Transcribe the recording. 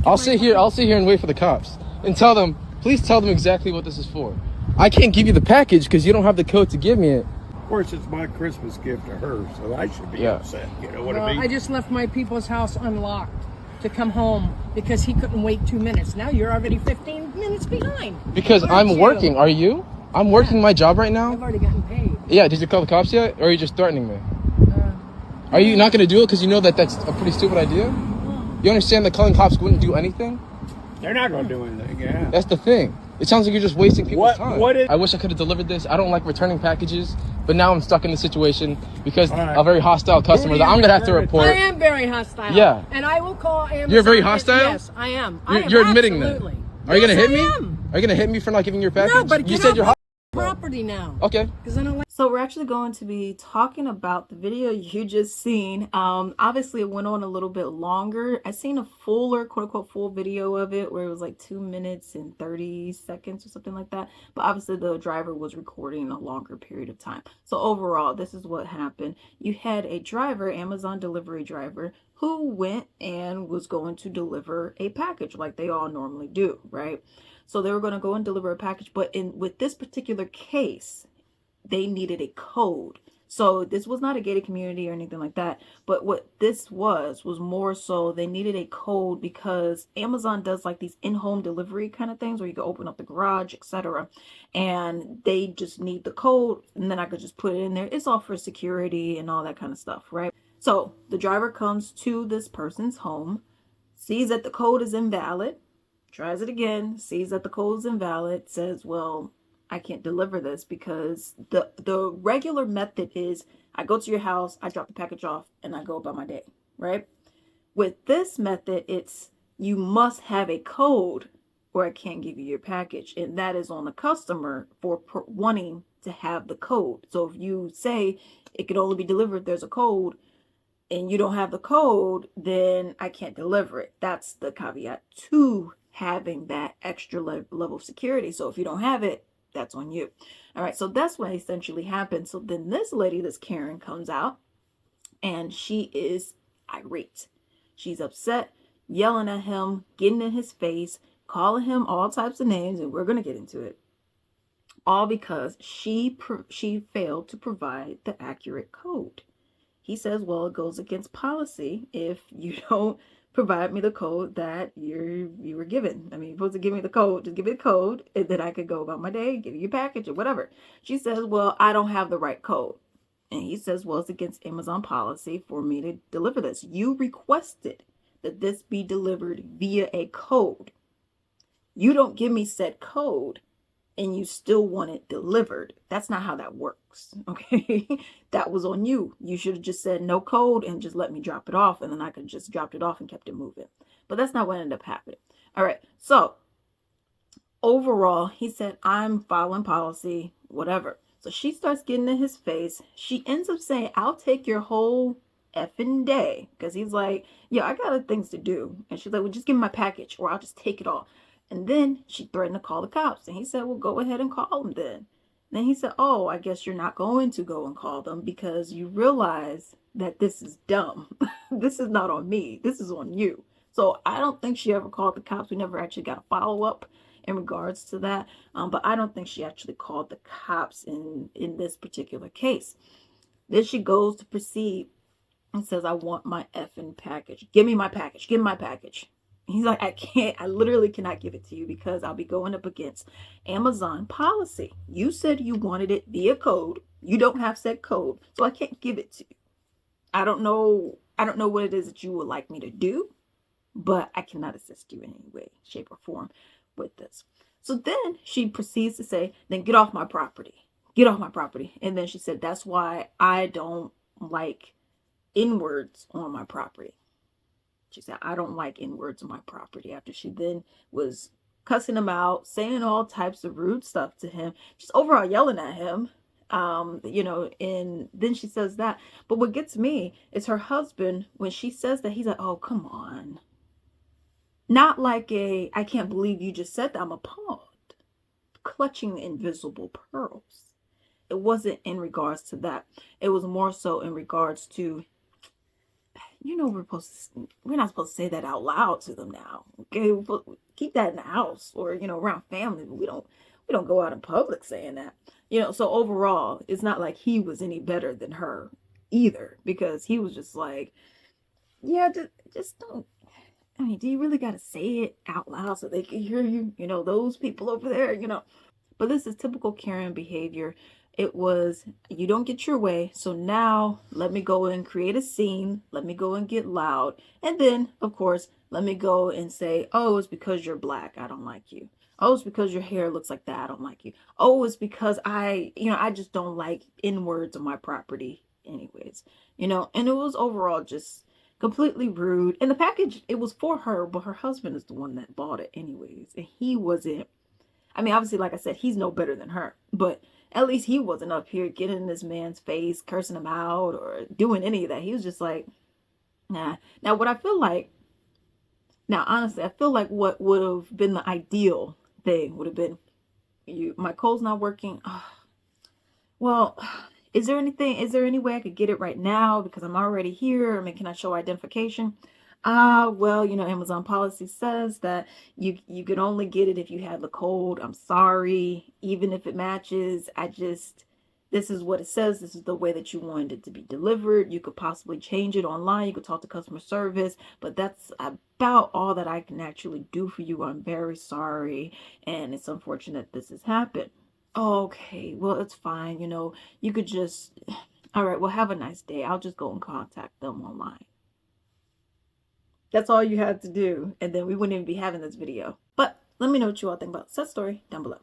I'll sit here and wait for the cops and tell them, please tell them exactly what this is for. I can't give you the package because you don't have the code to give me it. Of course, it's my Christmas gift to her, so I should be upset. You know what I mean? I just left my people's house unlocked to come home because he couldn't wait 2 minutes. Now you're already 15 minutes behind. Because I'm working. Are you? I'm working my job right now. I've already gotten paid. Yeah, did you call the cops yet? Or are you just threatening me? Are you not going to do it because you know that that's a pretty stupid idea? You understand that calling cops wouldn't do anything? They're not going to do anything, yeah. That's the thing. It sounds like you're just wasting people's time. What is... I wish I could have delivered this. I don't like returning packages, but now I'm stuck in the situation because a very hostile customer that I'm going to have to report. I am very hostile. Yeah. And I will call Amazon. You're very hostile? Yes, I am. You're admitting absolutely. that. Are you going to hit me? I Are am. you going to hit me for not giving your package? No, but you said you're hostile. Property now. Okay. Because I don't like. So we're actually going to be talking about the video you just seen. Obviously it went on a little bit longer. I seen a fuller, quote unquote, full video of it where it was like 2 minutes and 30 seconds or something like that. But obviously the driver was recording a longer period of time. So overall, this is what happened. You had a driver, Amazon delivery driver, who went and was going to deliver a package like they all normally do, right? So they were going to go and deliver a package, but with this particular case, they needed a code. So this was not a gated community or anything like that. But what this was more so they needed a code because Amazon does like these in-home delivery kind of things where you can open up the garage, etc. And they just need the code, and then I could just put it in there. It's all for security and all that kind of stuff, right? So the driver comes to this person's home, sees that the code is invalid, tries it again, sees that the code is invalid, says, well, I can't deliver this because the regular method is I go to your house, I drop the package off, and I go about my day, right? With this method, it's you must have a code or I can't give you your package. And that is on the customer for wanting to have the code. So if you say it could only be delivered, there's a code, and you don't have the code, then I can't deliver it. That's the caveat to having that extra level of security. So if you don't have it, that's on you. All right, so that's what essentially happened. So then this lady, this Karen, comes out and she is irate. She's upset, yelling at him, getting in his face, calling him all types of names, and we're going to get into it. All because she failed to provide the accurate code. He says, well, it goes against policy if you don't provide me the code that you were given. I mean, you're supposed to give me the code, just give me the code, and then I could go about my day, give you your package or whatever. She says, well, I don't have the right code. And he says, well, it's against Amazon policy for me to deliver this. You requested that this be delivered via a code. You don't give me said code and you still want it delivered. That's not how that works, okay? That was on you. You should have just said no code and just let me drop it off, and then I could just dropped it off and kept it moving. But that's not what ended up happening. All right, so overall, he said, I'm following policy, whatever. So she starts getting in his face. She ends up saying, I'll take your whole effing day. Because he's like, yeah, I got other things to do. And she's like, well, just give me my package or I'll just take it all. And then she threatened to call the cops. And he said, well, go ahead and call them then. Then he said, oh, I guess you're not going to go and call them because you realize that this is dumb. This is not on me. This is on you. So I don't think she ever called the cops. We never actually got a follow-up in regards to that. But I don't think she actually called the cops in this particular case. Then she goes to proceed and says, I want my effing package. Give me my package. Give me my package. He's like, I literally cannot give it to you because I'll be going up against Amazon policy. You said you wanted it via code. You don't have said code, so I can't give it to you. I don't know what it is that you would like me to do, but I cannot assist you in any way, shape, or form with this. So then she proceeds to say, then get off my property. Get off my property. And then she said, that's why I don't like N-words on my property. She said, I don't like N-words on my property. After she then was cussing him out, saying all types of rude stuff to him, just overall yelling at him, and then she says that. But what gets me is her husband, when she says that, he's like, oh, come on. Not like I can't believe you just said that. I'm appalled. Clutching the invisible pearls. It wasn't in regards to that. It was more so in regards to, you know, we're not supposed to say that out loud to them now. Okay, keep that in the house or, you know, around family. But we don't go out in public saying that. You know, so overall, it's not like he was any better than her either, because he was just like, yeah, just don't. I mean, do you really got to say it out loud so they can hear you? You know, those people over there, you know. But this is typical Karen behavior. It was, you don't get your way, so now let me go and create a scene. Let me go and get loud. And then, of course, let me go and say, oh, it's because you're black. I don't like you. Oh, it's because your hair looks like that. I don't like you. Oh, it's because I just don't like N-words on my property anyways. You know, and it was overall just completely rude. And the package, it was for her, but her husband is the one that bought it anyways. And he wasn't, I mean, obviously, like I said, he's no better than her, but at least he wasn't up here getting in this man's face, cursing him out or doing any of that. He was just like, nah. Now, what I feel like, now, honestly, I feel like what would have been the ideal thing would have been, my code's not working. Oh, well, is there any way I could get it right now because I'm already here? I mean, can I show identification? Well, you know, Amazon policy says that you can only get it if you have the code. I'm sorry, even if it matches, this is what it says. This is the way that you wanted it to be delivered. You could possibly change it online. You could talk to customer service, but that's about all that I can actually do for you. I'm very sorry, and it's unfortunate this has happened. Okay, well, it's fine. You know, you could just, all right, well, have a nice day. I'll just go and contact them online. That's all you had to do. And then we wouldn't even be having this video. But let me know what you all think about the set story down below.